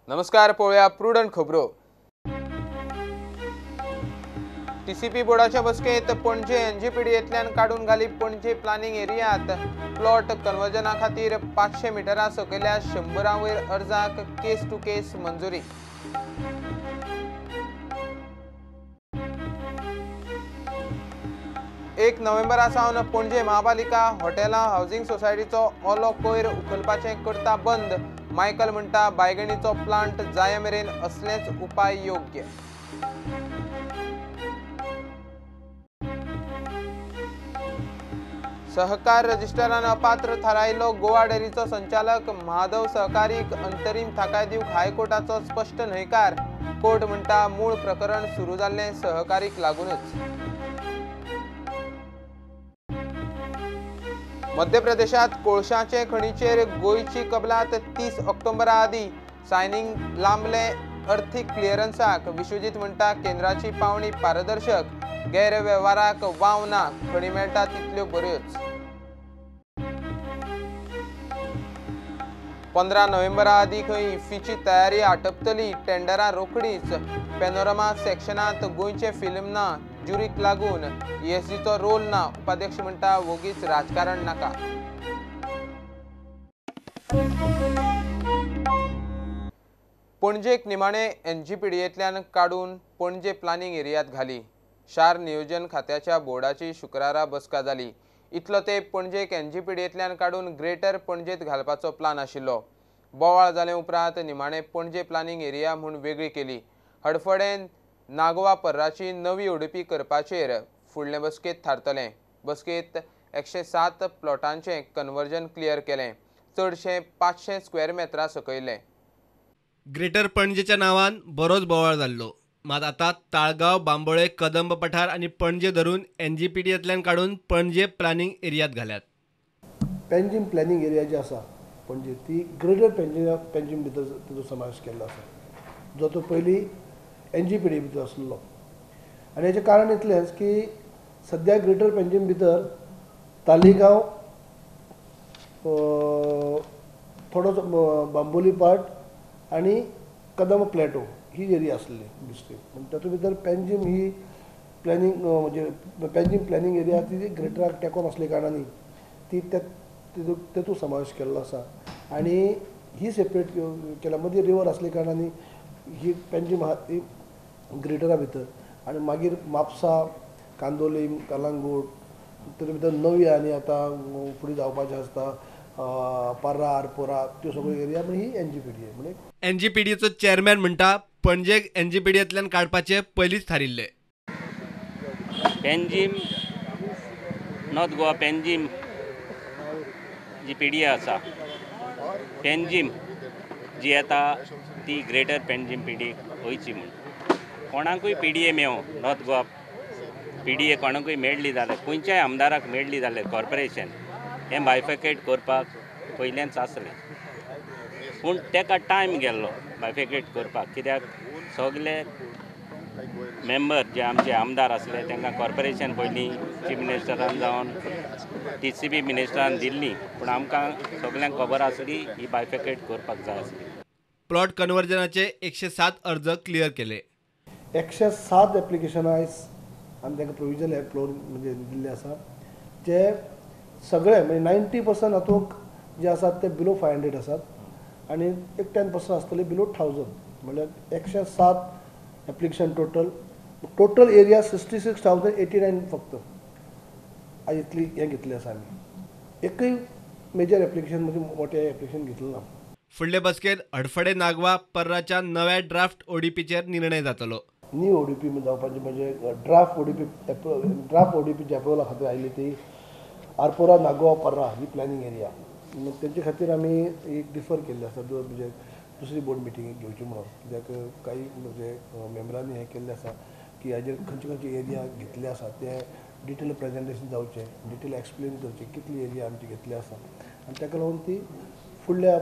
नमस्कार, पळोवया प्रुडंट खबरो। टीसीपी बोर्डाच्या बसकेत पणजे एनजीपीडीएतल्यान काढून घाली पणजे प्लॅनिंग एरियात प्लॉट कन्वर्जना खातीर 500 मिटरा सकयल्या 100 वयर अर्जाक केस टू केस मंजुरी। 1 नोव्हेंबरा सावन पणजे महापालिका हॉटेलां हाऊसिंग सोसायटीचो ओलो कोयर उखलपाचे करता बंद। मायकल म्हणटा बायगणीचो प्लांट जाय मेरेन असलेच उपाय योग्य। सहकार रजिस्टरान अपात्र थारायलो गोवा डेरीचो संचालक महादेव सहकारीक अंतरीम थाकाय दिवंक हायकोर्टाचो स्पष्ट न्हयकार। कोर्ट म्हणटा मूळ प्रकरण सुरू जाल्ले सहकारीक लागूनच। मध्य प्रदेशात कोळशाचे खणीचेर गोयची कबलात 30 ऑक्टोबरा आदी सायनिंग लांबले अर्थीक क्लिअरन्साक। विश्वजीत म्हणटा केंद्राची पावणी पारदर्शक, गैरव्यवहाराक वाव ना, खणी मेळटा तितल्यो बऱ्योच। 15 नोव्हेंबरा आदी खंय इफ्फीची तयारी आटपतली। टेंडरां रोखडीच। पॅनोरमा सेक्शनांत गोंयचे फिल्म ना, ज्युरीक लागून ईएसडीचो रोल ना। उपाध्यक्ष म्हणटा वोगीच राजकारण नाका। पणजेक निमाणे एनजीपीडीएतल्यान काडून पणजे प्लॅनिंग एरियांत घाली। शार नियोजन खात्याच्या बोर्डाची शुक्रारा बसका जाली। इतलो तेंप पणजेक एनजीपीडीएतल्यान काडून ग्रेटर पणजेत घालपाचो प्लान आशिल्लो। बोवाळ जाले उपरांत निमाणे पणजे प्लॅनिंग एरिया म्हूण वेगळी केली। हडफडेन नागोवा पर्राची नवी ओडपी करपाचेर फुडले बसकेत थारतले। बसकेत 107 प्लॉटांचे कन्वर्जन क्लियर केले। चडशे 500 स्क्वेअर मेत्रा सकयले। ग्रेटर पणजेच्या नावान बरोच बोवाळ जाल्लो। मात आता ताळगाव, बांबोळे, कदंब पठार आणि पणजे धरून एनजीपीडीएतल्यान काढून पणजे प्लॅनिंग एरियात घाल्यात। पेंजीम प्लॅनिंग एरिया जी आसा पणजे ती ग्रेटर पेंजीम भितर तिचो समावेश केल्लो आसा, जो तो पयलीं एनजीपीडी भितर आसलो। आनी हेचें कारण इतलेंच की सद्या ग्रेटर पेंजीम भितर तालिगांव, थोडोसो बांबोली पार्ट आनी कदंब प्लॅटो ही एरिया आसली डिस्ट्रिक्ट। तातूंत भितर पेंजीम ही प्लॅनिंग म्हणजे पेंजीम प्लॅनिंग एरिया ती ग्रेटराक तेंकोन आसले कारणान ती तेतूंत समावेश केल्लो आसा। आनी ही सेपरेट केल्या मदीं रिवर आसले कारणान ही पेंजीम आहा ती ग्रेटरा भितर। आनी मागीर म्हापसा, कांदोलीम, कलंगूट, तातूंत भितर नवी आनी आतां फुडें जावपाचें आसता पर्रा, आरपोरा, त्यो सगळ्यो एरिया म्हणजे ही एनजीपीडी म्हणजे एनजीपीडीचो चेअरमॅन म्हणटा पणजेक एनजीपीडीएतल्यान काडपाचे पयलींच थारिल्ले। पेंजीम नॉर्थ गोवा पेंजीम जी पीडी आसा, पेंजीम जी येता ती ग्रेटर पेंजीम पीडी वयची म्हूण कोणाकूय पीडीए मेळो नॉर्थ गोवा पीडीए कोणाकूय मेळ्ळी जाल्यार खंयच्याय आमदाराक मेळ्ळी जाल्यार कॉर्पोरेशन हें बायफिकेट करपाक पयलेंच आसलें। पूण ताका टायम गेल्लो बायफिकेट करपाक, कित्याक सगळे मेंबर जे आमचे आमदार आसले तांकां कॉर्पोरेशन पयलीं चीफ मिनिस्टरान जावन टीसीपी मिनिस्टरान दिल्ली, पूण आमकां सगळ्यांक खबर आसली ही बायफिकेट करपाक जाय आसली। प्लॉट कन्वर्जनाचे 107 अर्ज क्लियर केले। 107 एप्लिकेशनां आयज आमी तांकां प्रोविजनल फ्लोर म्हणजे दिल्ले आसा, जे सगळे म्हणजे 90% हातूंक जे आसात ते बिलो 500 आसात आनी एक 10% आसतले बिलो 1000। म्हणल्यार 107 एप्लिकेशन टोटल एरिया 66,089 फक्त आज इतली हें घेतली आसा आमी। एकूय मेजर एप्लिकेशन म्हणजे मोठें एप्लिकेशन घेतलें ना। फुडले बसकेत हडफडे नागवा पर्राच्या नव्या ड्राफ्ट ओडीपीचेर निर्णय जातलो। न्यू ओडीपी जावपाची म्हणजे ड्राफ्ट ओडीपी जे एप्रुवला खातीर आयली ती आरपोरा, नागोवा, पर्रा ही प्लॅनिंग एरिया। तेंचे खातीर आमी एक डिफर केल्ले आसा, म्हणजे दुसरी बोर्ड मिटींग घेवची म्हणून, कित्याक काही म्हणजे मेंबरांनी हें केल्लें आसा की हाजेर खंयचे खंयचे एरिया घेतले आसा ते डिटेल प्रेजेंटेशन जावचें, डिटेल एक्सप्लेन करचें कितली एरिया आमची घेतली आसा, आनी ताका लागून ती फुडल्या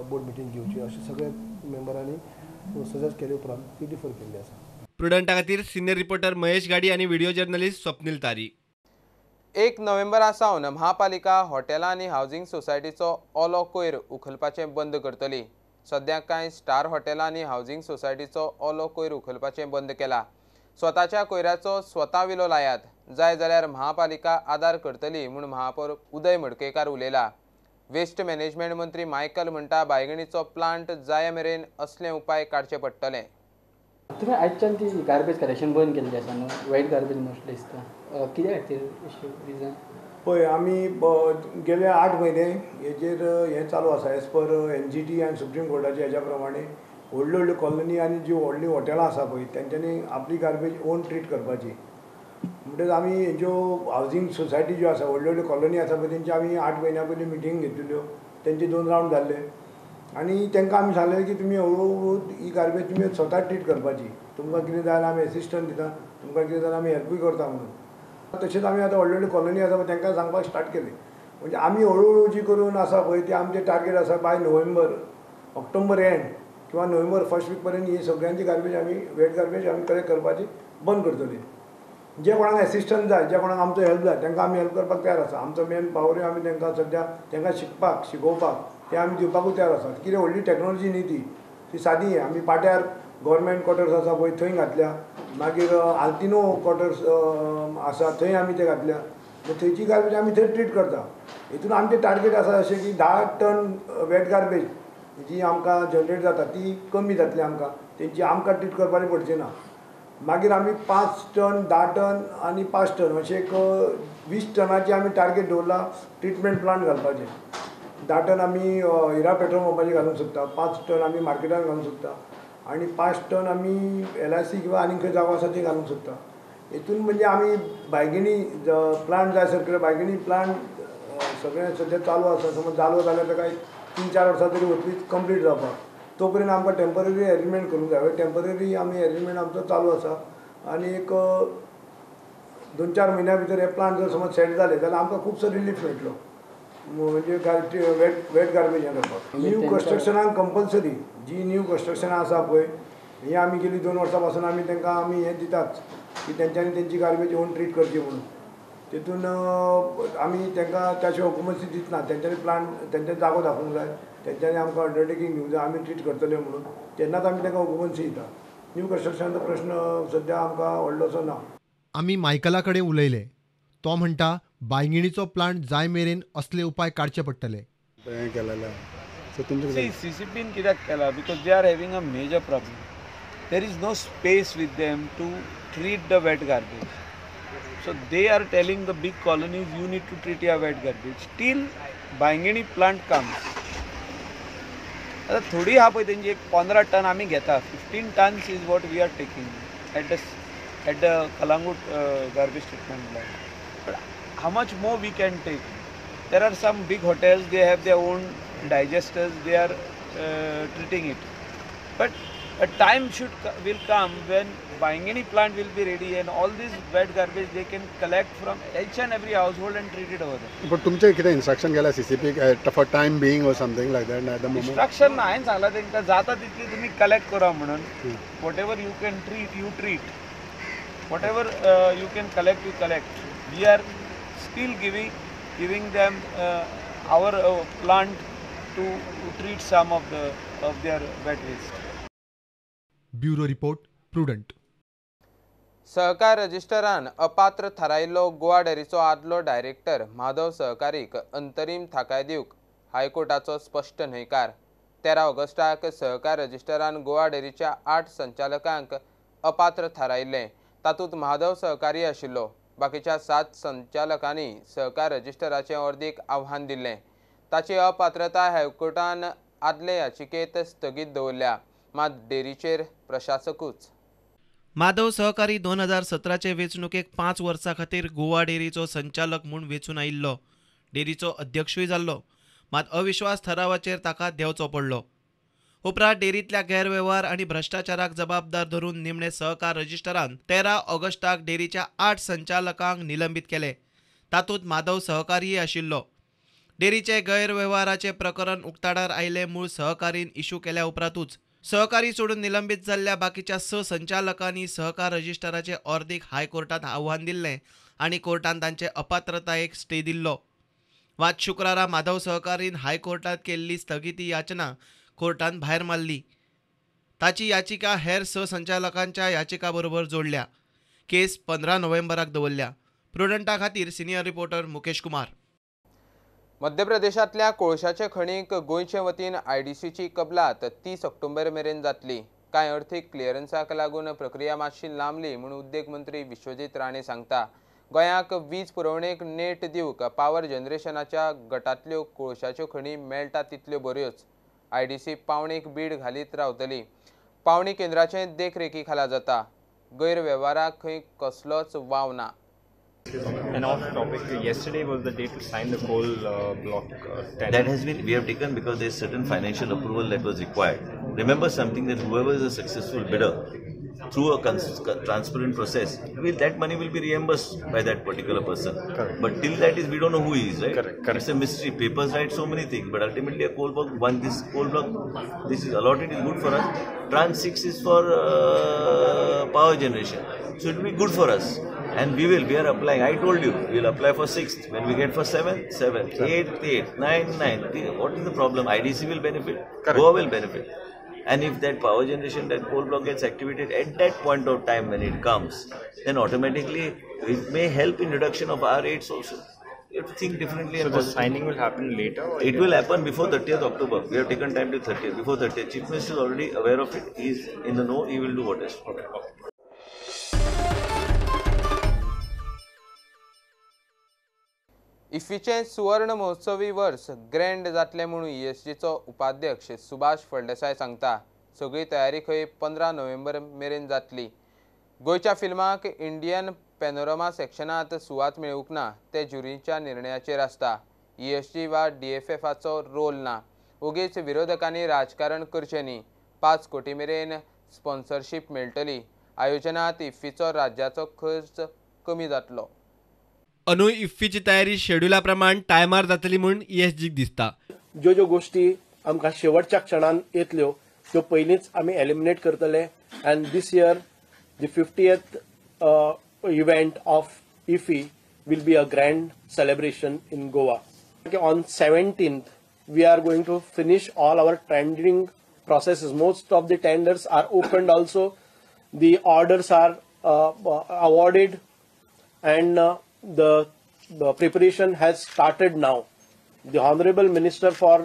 बोर्ड मिटींग घेवची अशें सगळ्या मेंबरांनी सजेस्ट केले उपरांत ती डिफर केल्ली आसा। प्रुडंटा खातीर सिनियर रिपोर्टर महेश गाडी आणि व्हिडिओ जर्नलिस्ट स्वप्नील तारी। 1 नोव्हेंबरा सावन महापालिका हॉटेलां आनी हाऊसिंग सोसायटीचो ओलो कोयर उखलपाचें बंद करतली। सद्याक कांय स्टार हॉटेलां आनी हावजिंग सोसायटीचो ओलो कोयर उखलपाचें बंद केला. स्वताच्या कोयराचो स्वता विलो लायात, जाय जाल्यार महापालिका आदार करतली म्हूण महापौर उदय मडकयकार उलयला. वेस्ट मॅनेजमेंट मंत्री मायकल म्हणटा बायगणीचो प्लांट जाय मेरेन असले उपाय काडचे पडटले. तुम्ही आजच्यान ती गार्बेज कलेक्शन बंद केल्ली आसा न्हू, वायट गार्बेज मोस्टली दिसता, कित्या खातीर रिजन? पळय आमी गेले 8 म्हयने हेजेर हें चालू आसा. एज पर NGT आनी सुप्रीम कोर्टाच्या हेज्या प्रमाणे व्हडल्यो व्हडल्यो कॉलनी आनी जी व्हडलीं हॉटेलां आसा पळय तेंच्यांनी आपली गार्बेज ओन ट्रीट करपाची. म्हणटच आमी हेज्यो हावजींग सोसायटी ज्यो आसा व्हडल्यो व्हडल्यो कॉलनी आसा पळय तेंची आमी 8 म्हयन्या पयलीं मिटींग घेतिल्ल्यो, तेंचे 2 रावंड जाल्ले आनी तांकां आमी सांगलें की तुमी हळू ही गार्बेज तुमी स्वता ट्रीट करपाची. तुमकां कितें जाय जाल्यार आमी एसिस्टंट दिता, तुमकां कितें जाल्यार आमी हेल्पूय करता म्हणून. तशेंच आमी आतां व्हडल्यो व्हडल्यो कॉलनी आसा पळय तांकां सांगपाक स्टार्ट केलें. म्हणजे आमी हळू जी करून आसा पळय ती आमचें टार्गेट आसा बाय ऑक्टोबर एंड किंवा नोव्हेंबर फर्स्ट वीक पर्यंत ही सगळ्यांची गार्बेज आमी वेट गार्बेज आमी कलेक्ट करपाची बंद करतली. जे कोणाक एसिस्टंट जाय, जे कोणाक आमचो हेल्प जाय तांकां आमी हेल्प करपाक तयार आसा. आमचो मेन पावरूय आमी तांकां सद्या तांकां शिकोवपाक ते आमी दिवपाकूय तयार आसात. कितें व्हडली टॅक्नोलॉजी न्ही ती सादी. आमी पाट्यार गव्हर्मेंट क्वॉर्टर्स आसा पळय थंय घातल्या, मागीर आल्तिनो क्वॉर्टर्स आसा थंय आमी ते घातल्या. थंयची गार्बेज आमी थंय ट्रीट करता. हितून आमचें टार्गेट आसा अशें की 10 टन वेट गार्बेज जी आमकां जनरेट जाता ती कमी जातली आमकां, तेंची आमकां ट्रीट करपाची पडची ना. मागीर आमी 5 टन 10 टन आनी 5 टन अशें एक 20 टनाची आमी टार्गेट दवरला ट्रिटमेंट प्लांट घालपाचें. 10 टन आमी हिरा पेट्रोल पंपाचेर घालूंक सोदता, 5 टन आमी मार्केटान घालूंक सोदता आनी 5 टन आमी LIC किंवा आनी खंय जागो आसा थंय घालूंक सोदता. हितून म्हणजे आमी बायगिणी प्लांट जाय सर बायगिणी प्लांट सगळें सद्या चालू आसा. समज जालो जाल्यार ताका 3-4 वर्सां तरी वतलीच कंप्लीट जावपाक. तो पर्यंत आमकां टेम्पररी एरेंजमेंट करूंक जाय. टेम्पररी आमी एरेंजमेंट आमचो चालू आसा आनी एक 2-4 म्हयन्या भितर हे प्लांट जर समज सेट जाले जाल्यार आमकां खुबसो रिलीफ मेळटलो. म्हणजे वेट गार्बेज हें करपाक. न्यू कन्स्ट्रक्शनाक कंपल्सरी जी न्यू कन्स्ट्रक्शनां आसा पळय ही आमी गेली 2 वर्सां पासून आमी तांकां आमी हें दितात की तेंच्यांनी तेंची गार्बेज ओन ट्रीट करची म्हणून. तितून आमी तांकां त्या शिवाय हुकुमती दितना तेंच्यांनी प्लांट तेंच्यांनी जागो दाखोवंक जाय, तेंच्यांनी आमकां अंडरटेकींग दिवंक जाय आमी ट्रीट करतले म्हणून. तेन्नाच आमी तांकां हुकुमती दिता. न्यू कन्स्ट्रक्शनाचो प्रश्न सद्या आमकां व्हडलोसो ना. आमी मायकला कडेन उलयले. तो म्हणटा बायगिणीचो प्लांट जाय मेरेन असले उपाय काडचे पडटले. CCPन कित्याक केला? Because they are having a major problem. There is no space with them to treat the wet garbage. So they are telling the big colonies you need to treat your wet garbage till बायंगिणी plant comes. आता थोडी हा पळय तेंची एक 15 ton आमी घेता. 15 tons is what we are taking at the Calangute garbage treatment plant. But how much more we can take? There are some big hotels, they have their own digesters, they are treating it. But a time will come when Baingini plant will be ready and all this wet garbage they can collect from each and every household and treat it over there. But तुमचे कितें instruction गेला CCP for time being or something like that at the moment? Instruction हांवें सांगला तांकां जाता तितली तुमी collect करा म्हणून. Whatever you can treat, you treat. Whatever you can collect, you collect. We are still giving them our plant to treat some of their wet waste. Bureau report prudent. सहकार रजिस्टरान अपात्र थारायिल्लो गोवा डेअरीचो आदलो डायरेक्टर माधव सहकारीक अंतरीम थाकाय दिवंक हायकोर्टाचो स्पश्ट न्हयकार. 13 ऑगस्टाक सहकार रजिस्टरान गोवा डेअरीच्या 8 संचालकांक अपात्र थारायिल्ले. तातूंत माधव सहकारी आशिल्लो. बाकीच्या 7 संचालकांनी सहकार रजिस्टराचे अर्दीक आव्हान दिल्लें. ताची अपात्रताय हायकोर्टान आदले याचिकेत स्थगीत दवरल्या. मात डेअरीचेर प्रशासकूच. माधव सहकारी 2017चे वेंचणुकेक 5 वर्सां खातीर गोवा डेअरीचो संचालक म्हूण वेंचून आयिल्लो. डेअरीचो अध्यक्षूय जाल्लो. मात अविश्वास ठरावाचेर ताका देंवचो पडलो. उपरांत डेअरींतल्या गैरवेव्हार आनी भ्रश्टाचाराक जबाबदार धरून निमणे सहकार रजिस्टरान 13 ऑगस्टाक डेअरीच्या 8 संचालकांक निलंबीत केले. तातूंत माधव सहकारीय आशिल्लो. डेअरीचे गैरवेव्हाराचे प्रकरण उक्ताडार आयले मूळ सहकारीन इश्यू केल्या उपरांतूच सहकारी सोडून निलंबीत जाल्ल्या बाकीच्या 6 संचालकांनी सहकार रजिस्टराचे अर्दीक हायकोर्टात आव्हान दिल्लें आनी कोर्टान तांचे अपात्रतायेक स्टे दिल्लो. वाद शुक्रारा माधव सहकारीन हायकोर्टात केल्ली स्थगिती याचना कोर्टान भायर मारली. ताची याचिका हेर संचालकांच्या याचिका बरोबर जोडल्या. केस 15 नोव्हेंबराक दवरल्या. प्रुडंटा खातीर सिनियर रिपोर्टर मुकेश कुमार. मध्य प्रदेशातल्या कोळशाचे खणीक गोंयचे वतीन IDCची कबलात 30 ऑक्टोबर मेरेन जातली. कांय अर्थीक क्लिअरन्साक लागून प्रक्रिया मातशी लांबली म्हूण उद्देग मंत्री विश्वजीत राणे सांगता. गोंयाक वीज पुरवणेक नेट दिवंक पॉवर जनरेशनाच्या गटांतल्यो कोळशाच्यो खणी मेळटा तितल्यो बऱ्योच. IDC पावणेक बीड घालीत रावतली. पावणी केंद्राचे देखरेखी खाला जाता. गैरवेव्हाराक खंय कसलोच वाव ना. And off topic, yesterday was the day to sign the coal block tender. That has been, we have taken because there is certain financial approval that was required. Remember something, that whoever is a successful bidder through a transparent process, that money will be reimbursed by that particular person. Correct. But till that is, we don't know who he is, right? Correct. It's a mystery. Papers write so many things, but ultimately a coal block, this coal block, this is allotted, is good for us. Tranche 6 is for power generation. So it will be good for us. And we are applying. I told you, we'll apply for 6th. When we get for 7th, 7th, 8th, 8th, 9th, 9th. What is the problem? IDC will benefit. Correct. Goa will benefit. And if that power generation, that coal block gets activated at that point of time when it comes, then automatically it may help in reduction of our rates also. You have to think differently. So the signing will happen later? Or it will happen before 30th October. We have taken time to 30th. Before 30th. Chief Minister is already aware of it. He is in the know. He will do what is. Okay. इफ्फीचे सुवर्ण महोत्सवी वर्स grand जातले म्हणून ESGचो उपाध्यक्ष सुभाष फळदेसाय सांगता. सगळी तयारी खंय 15 नोव्हेंबर मेरेन जातली. गोंयच्या फिल्माक इंडियन पॅनोरमा सेक्शनात सुवात मेळूंक ना ते ज्युरीच्या निर्णयाचेर आसता. ESG वा DFFचो रोल ना. उगीच विरोधकांनी राजकारण करचें न्ही. 5 कोटी मेरेन स्पॉन्सरशीप मेळटली. आयोजनात इफ्फीचो राज्याचो खर्च कमी जातलो. अनु इफ्फीची तयारी शेड्युला प्रमाण टायमार जातली म्हूण ESGक दिसता. ज्यो गोष्टी आमकां शेवटच्या क्षणान येतल्यो त्यो पयलींच आमी एलिमिनेट करतले. And this year the 50th event of IFFI will be a grand celebration in Goa. On 17th, we are going to finish all our tendering processes. Most of the tenders are opened also. The orders are awarded and the preparation has started now. The Honorable Minister for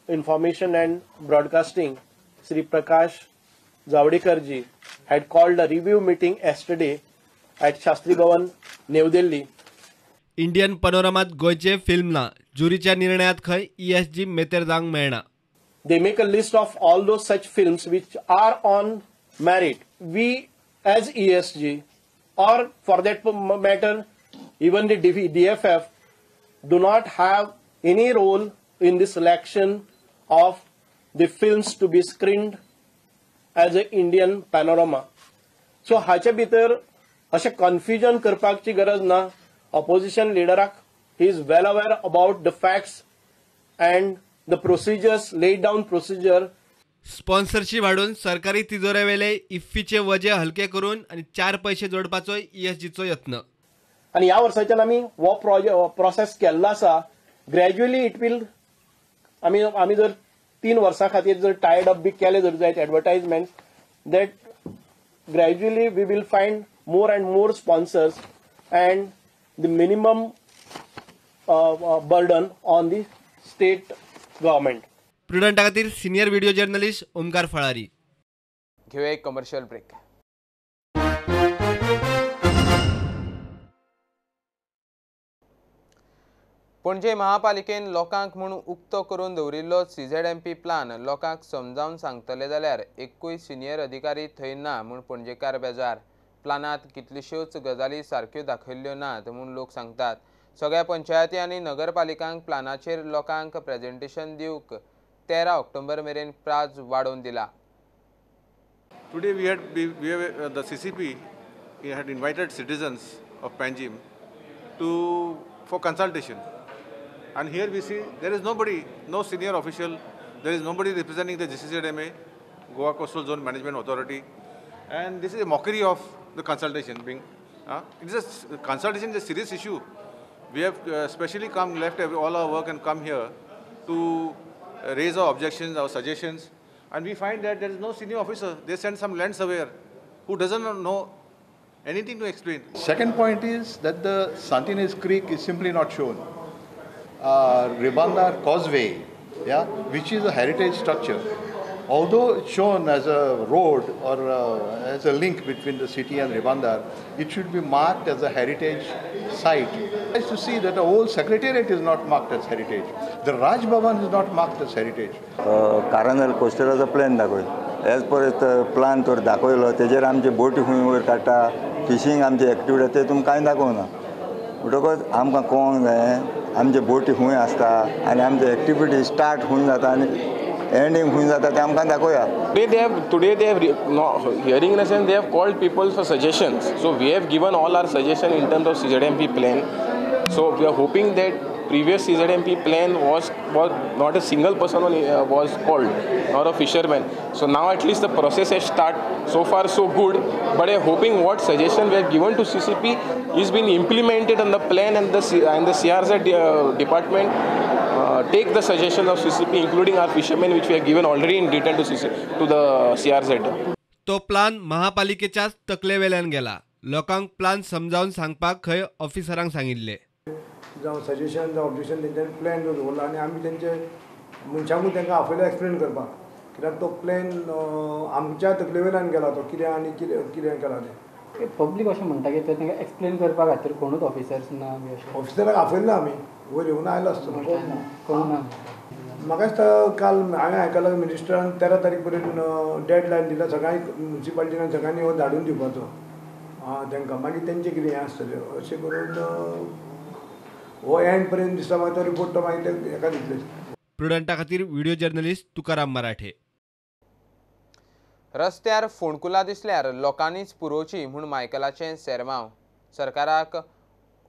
Information and Broadcasting, Sri Prakash Javadekar ji, had called a review meeting yesterday at Shastri Bhavan, New Delhi. Indian पॅनोरमात गोंयचे film ना. ज्युरीच्या निर्णयात खंय ESG मेतेर जावंक मेळना. They make a list of all those such films which are on merit. We as ESG, or for that matter even the DFF, do not have any role in the selection of the films to be screened as an Indian panorama. So हाचे भितर अशें confusion करपाची गरज ना. Opposition leaderak, he is well aware about the facts and the procedures, laid down procedure. Sponsorship वाढून सरकारी तिजोऱ्यावेले इफ्फीचे वजे हलके करून आणि 4 पैसे जोडपाचो ESGचो यत्न. आणि ह्या वर्साच्यान आमी हो प्रोसेस केल्लो आसा. ग्रॅज्युअली इट विल आमी जर 3 वर्सां खातीर जर टायड अप बी केले जर जायत advertisement, that gradually we will find more and more sponsors and the minimum burden on the state government. प्रुडंटा खातीर senior video journalist Omkar Phalari. घेऊया एक कमर्शियल ब्रेक. पणजे महापालिकेन लोकांक म्हणून उक्तो करून दवरिल्लो CZMP प्लान लोकांक समजावन सांगतले जाल्यार एकूय सिनियर अधिकारी थंय ना म्हूण पणजेकार बेजार. प्लानात कितल्योश्योच गजाली सारक्यो दाखयल्ल्यो नात म्हूण लोक सांगतात. सगळ्या पंचायती आनी नगरपालिकांक प्लानाचेर लोकांक प्रेझेंटेशन दिवंक 13 ऑक्टोबर मेरेन प्राज वाडोवन दिला. Today we have the CCP had invited citizens of Panjim for consultation, and here we see there is nobody, no senior official, there is nobody representing the GCZMA, Goa Coastal Zone Management Authority, and this is a mockery of the consultation being. Consultation is a serious issue. We have specially left all our work and come here to raise our objections, our suggestions, and we find that there is no senior officer. They send some land surveyor who doesn't know anything to explain. Second point is that the Santinez Creek is simply not shown. Ribandar Causeway, yeah, which is a heritage structure, although it's shown as a road or as a link between the city and Ribandar, it should be marked as a heritage site. Nice to see that the whole secretariat is not marked as heritage. The Raj Bhavan is not marked as heritage. Carnival coastal plan दाखोय. As per the plan तो दाखोयलो तेजेर आमचे बोटी खूंय वयर काडटा, fishing आमची activity ते तुमकां कांय दाखोवना. म्हणटकच आमकां कळोंक जाय आमचे बोटी खूंय आसता आनी आमची एक्टिविटी स्टार्ट खूंय जाता आनी ending खूंय जाता ते आमकां दाखोवया. Today they have hearing in a sense they have called people for suggestions. So we have given all our suggestion in terms of CZMP plan. So we are hoping that previous CZMP plan was not a single person was called, nor a fisherman. So now at least the process has started. So far so good, but I am hoping what suggestion we have given to CCP is being implemented on the plan, and the CRZ department take the suggestions of CCP, including our fishermen, which we have given already in detail to the CRZ. तो plan महापालिकेच्याच तकलेवेल्यान गेला. लोकांक plan समजावून सांगपाक खंय ऑफिसरांक सांगिल्ले. जावं suggestion जावं objection तेंच्यांनी प्लॅन दवरला आनी आमी तेंचे मनशांकूय तांकां आपयले एक्सप्लेन करपाक, कित्याक तो प्लॅन आमच्या तकले वयल्यान गेला तो कितें आनी कितें केला तें. पब्लीक अशें म्हणटा की तांकां एक्सप्लेन करपा खातीर कोणूच ऑफिसर्स ना बी अशें. ऑफिसराक आपयल्ले आमी वयर येवन आयलो आसतो कोण ना. म्हाका दिसता काल हांवें आयकलां मिनिस्टरान 13 तारीख पर्यंत डेडलायन दिला सगळ्यांक म्युन्सिपालिटीन सगळ्यांनी हो धाडून दिवपाचो तांकां. मागीर तेंचें कितें हें आसतलें अशें करून हो एंड पर्यंत दिसता. मागीर तो रिपोर्ट तो मागीर ते हेका दितले. प्रुडंटा खातीर व्हिडिओ जर्नलिस्ट तुकाराम मराठे. रस्त्यार फोंडकुलां दिसल्यार लोकांनीच पुरोवची म्हूण मायकलाचें सेरमांव. सरकाराक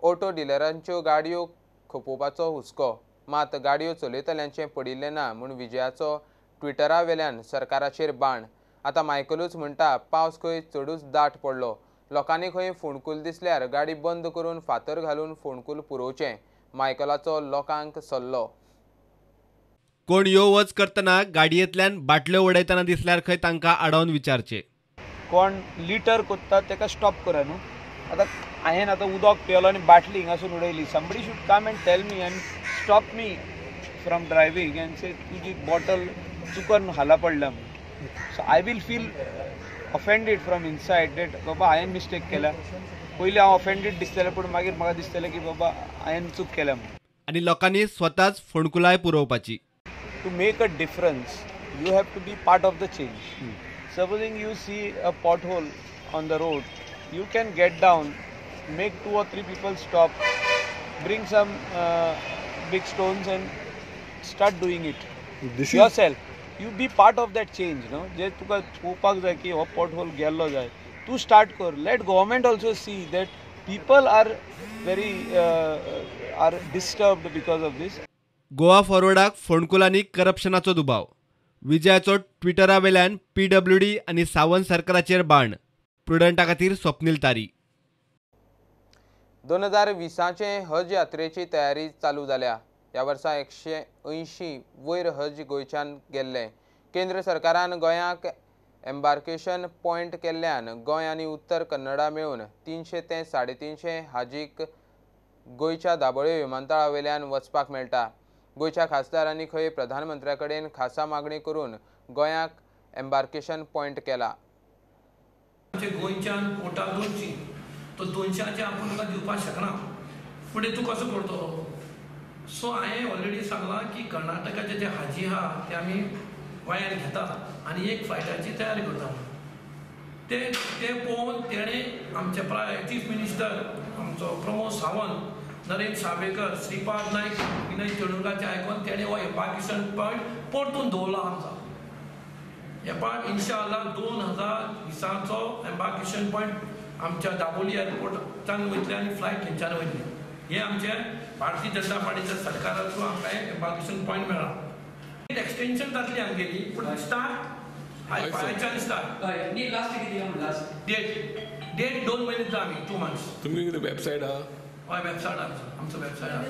ऑटो डिलरांच्यो गाडयो खपोवपाचो हुस्को, मात गाडयो चलयतल्यांचें पडिल्लें ना म्हूण विजयाचो ट्विटरा वेल्यान सरकाराचेर बाण. आतां मायकलूच म्हणटा पावस खंय चडूच दाट पडलो. लोकांनी खंय फोंडकूल दिसल्यार गाडी बंद करून फातर घालून फोंडकूल पुरोवचें, मायकलाचो लोकांक सल्लो. कोण यो वच करतना गाडयेंतल्यान बाटल्यो उडयतना दिसल्यार खंय तांकां आडावन विचारचें. कोण लिटर कोत्ता ताका स्टॉप करा न्हू. आतां हांवें आतां उदक पियलो आनी बाटली हिंगासून उडयली. Somebody should come and tell me and stop me from driving and say तुजी बॉटल चुकून हाला पडला. So I will feel offended from inside that बाबा हांवें मिस्टेक केला. पयलीं हांव ऑफेंडेड दिसतलें पूण मागीर म्हाका दिसतलें की बाबा हांवें चूक केल्या म्हणून. आनी लोकांनी स्वताच फोंडकुलाय पुरोवपाची. To make a difference, you have to be part of the change. Supposing you see a pothole on the road, you can get down, make 2 or 3 people stop, bring some big stones and start doing it yourself. You be part of that change, no? जे तुका पोवपाक जाय की हो pothole गेल्लो जाय, तू start कर. Let government also see that people are very are disturbed because of this. Goa फॉरवर्डाक फोंडकुलांनी करप्शनाचो दुबाव. विजयाचो ट्विटरा वेल्यान PWD आनी सावंत सरकाराचेर बाण. प्रुडंटा खातीर स्वप्नील तारी. 2020चे हज यात्रेची तयारी चालू जाल्या. ह्या वर्सा 180 वयर हज गोंयच्यान गेल्ले. केंद्र सरकारान गोंयाक एम्बार्केशन पॉयंट केल्ल्यान गोंय आनी उत्तर कन्नडा मेळून 300 ते 350 हाजीक गोंयच्या दाबोळे विमानतळा वयल्यान वचपाक मेळटा. गोंयच्या खासदारांनी खंय प्रधानमंत्र्या कडेन खासा मागणी करून गोंयाक एम्बार्केशन पॉयंट केला. गोंयच्यान कोटा 200 तो 200चे आपण तुका दिवपाक शकना. फुडें तूं कसो करतलो. सो हांवें ऑलरेडी सांगलां की कर्नाटकाचे जे हाजी आहा ते आमी गोंयांत घेता आनी एक फ्लायटाची तयारी करता. ते पळोवन तेणें आमचे चीफ मिनिस्टर आमचो प्रमोद सावंत, नरेंद्र सावेकर, श्रीपाद नायक, विनय तेंडुलकराचें आयकून तेणें हो एम्बार्केशन पॉयंट परतून दवरला आमचा. हे पाट इन्शाअल्लाह 2020चो एम्बार्केशन पॉयंट आमच्या दाबोली एअरपोर्टाच्यान वयतले आनी फ्लायट थंयच्यान वयतली. हे आमचे भारतीय जनता पार्टीच्या सरकारा थ्रू आमकां एम्बार्केशन पॉयंट मेळ्ळा. एक्सटेंशन जातली आमगेली पूण स्टार्ट फायच्यान स्टार्ट. लास्ट कितें लास्ट डेट 2 म्हयने आमी 2 मंथ्स. तुमगे कितें वेबसायट आहा? हय वेबसायट आमचो वेबसायट आहा.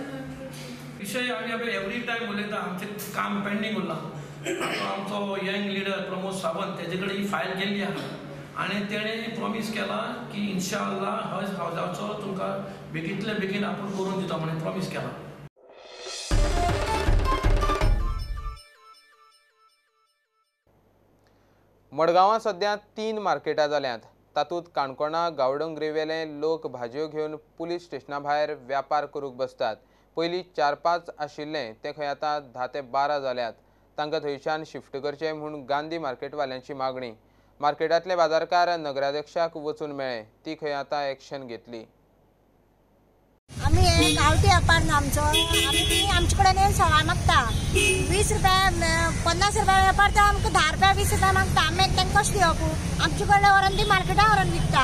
विषय आम्ही एवरी टाइम उलयता आमचें काम पेंडींग उरलां. आमचो यंग लिडर प्रमोद सावंत तेजे कडेन ही फायल गेल्ली आहा आनी तेणें प्रॉमीस केला की इन्शाअल्लाह हज हावजाचो तुमकां बेगींतले बेगीन आपूण करून दिता म्हणून प्रॉमीस केला. मडगांवां सध्या 3 मार्केटां जाल्यांत. तातूंत काणकोणा गांवडोंगरेवेले लोक भाजयो घेवन पुलीस स्टेशना भायर व्यापार करूंक बसतात. पयलीं 4-5 आशिल्ले ते खंय आतां 10 ते 12 जाल्यात. तांकां थंयच्यान शिफ्ट करचे म्हूण गांधी मार्केटवाल्यांची मागणी. मार्केटांतले बाजारकार नगराध्यक्षाक वचून मेळ्ळे. ती खंय आतां एक्शन घेतली. आम्ही गावठी व्यापार ना आमचो. आम्ही आमचे कडेन सवाय मागता 20 रुपया 50 रुपया व्यापार तो आमकां 10 रुपया 20 रुपया मागता. आमी तांकां कशें दिवप? आमचे कडेन व्हरून ती मार्केटां व्हरून विकता.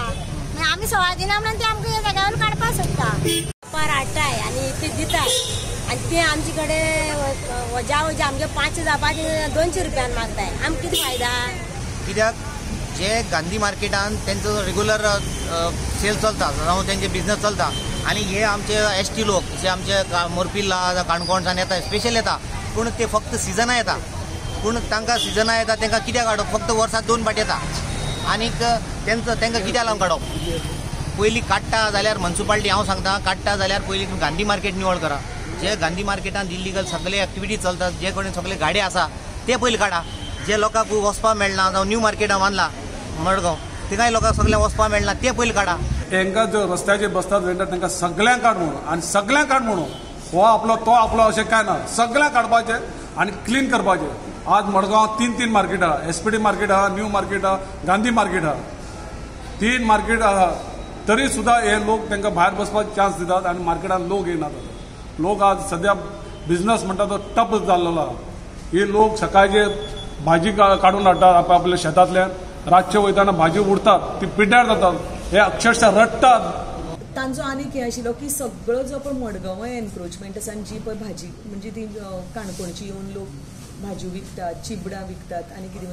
आमी सवाय दिना म्हणून ती आमकां ह्या जाग्यार काडपाक सोदता. व्यापार हाडटाय आनी ती दितात आनी ती आमचे कडेन वजा आमगे 5 जावपाचे 200 रुपयान मागताय. आमकां कितें फायदा? कित्याक जे गांधी मार्केटान तेंचो रेग्युलर सेल चलता जावं तेंचे बिझनेस चलता आनी हे आमचे एसटी लोक जे आमचे मोरपिल्ला काणकोणसान येता स्पेशल येता पूण ते फक्त सिजना येता. पूण तांकां सिजना येता तांकां कित्याक काडप? फक्त वर्सांत 2 फावट येता आनीक तांकां कित्याक लावन काडप? पयलीं काडटा जाल्यार म्युनिसिपालिटी हांव सांगता काडटा जाल्यार पयलीं तुमी गांधी मार्केट निवळ करा. जे गांधी मार्केटान इल्लीगल सगळे एक्टिविटी चलतात जे कडेन सगळे गाडे आसा ते पयलीं काडा. जे लोकांक वचपाक मेळना जावं न्यू मार्केटां बांदला मडगांव तिगांय लोकांक सगळ्यांक वचपाक मेळना ते पयलीं काडा. तांकां जो रस्त्याचेर बसतात वेंडर तांकां सगळ्यांक काड म्हणून आनी सगळ्यांक काड म्हणून हो आपलो तो आपलो अशें कांय ना. सगळ्यांक काडपाचें आनी क्लीन करपाचें. आज मडगांव 3 मार्केट आहा. एसपीडी मार्केट आहा, न्यू मार्केट आहा, गांधी मार्केट आहा. 3 मार्केट आहा तरी सुद्दां हे लोक तांकां भायर बसपाक चान्स दितात आनी मार्केटान लोक येनात. लोक आज सद्या बिझनस म्हणटा तो टप जाल्लो आहा. हे लोक सकाळचे भाजी काडून हाडटात आपल्या शेतांतल्यान. रातचे वयताना भाजी उरतात ती पिड्ड्यार जातात. हे अक्षरशः रडटात. तांचो आनीक हे आशिल्लो की सगळो जो पळय मडगांव एनक्रोचमेंट आसा जी पळय भाजी म्हणजे ती काणकोणची येवन लोक भाजी विकतात, चिबडां विकतात आनी कितें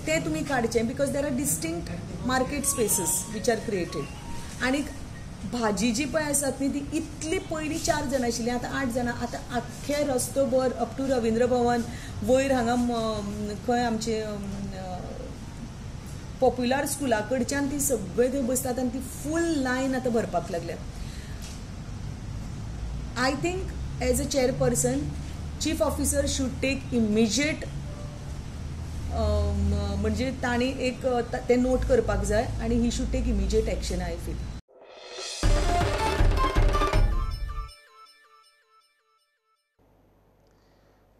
ते तुमी काडचे because there are distinct market species which are created. आनीक भाजी जी पळय आसात न्ही ती इतली पयलीं 4 जाणां आशिल्लीं आतां 8 जाणां. आतां आख्खे रस्तो भर अप टू रविंद्र भवन वयर हांगा खंय आमचे पॉप्युलर स्कुला कडच्यान ती सगळे थंय बसतात आनी ती फूल लायन आतां भरपाक लागल्या. I think as a chairperson chief officer should take immediate म्हणजे तांणी एक ते नोट करपाक जाय आनी he should take immediate action. I feel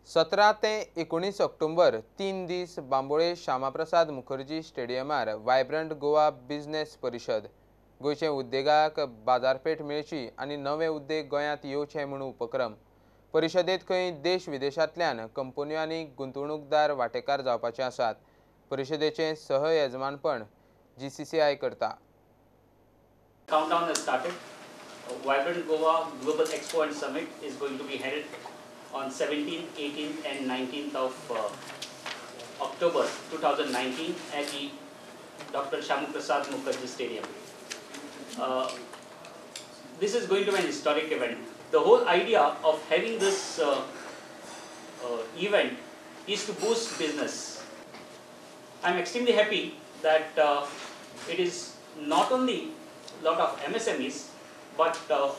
17 ते 19 ऑक्टोबर 3 दीस बांबोळे श्यामाप्रसाद मुखर्जी स्टेडियमार वायब्रंट गोवा बिझनेस परिशद. गोंयचे उद्देगाक बाजारपेठ मेळची आनी नवे उद्देग गोंयांत येवचे म्हूण उपक्रम. परिशदेंत खंय देश विदेशांतल्यान कंपन्यो आनी गुंतवणूकदार वांटेकार जावपाचे आसात. परिशदेचें सह येजमानपण GCCI करता. Countdown has started. Vibrant Goa Global Expo and Summit is going to be held on 17th, 18th and 19th of October 2019 at the Dr. Shyamuprasad Mukherjee Stadium. This is going to be an historic event. The whole idea of having this event is to boost business. I'm extremely happy that it is not only a lot of MSMEs but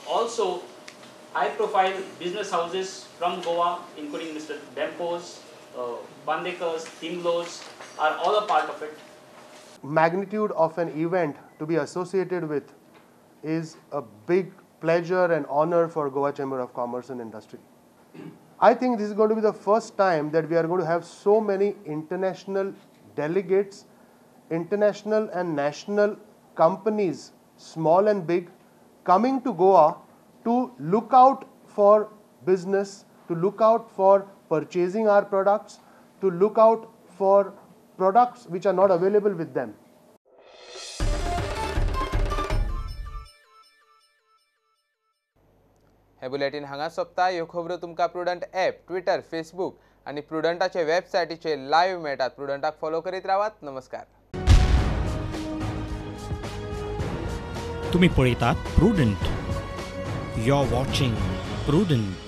also high-profile business houses from Goa, including Mr. Dempos, Bandekars, Timlos, are all a part of it. Magnitude of an event to be associated with is a big pleasure and honor for Goa Chamber of Commerce and Industry. I think this is going to be the first time that we are going to have so many international delegates, international and national companies, small and big, coming to Goa to look out for business, to look out for purchasing our products, to look out for products which are not available with them. हे bulletin हांगा सोंपता. ह्यो खबरो तुमकां prudent app, Twitter, Facebook आनी प्रुडंटाचे वेबसायटीचेर live मेळटात. प्रुडंटाक follow करीत रावात. नमस्कार. तुम्ही पळयतात प्रुडंट. You're watching Prudent.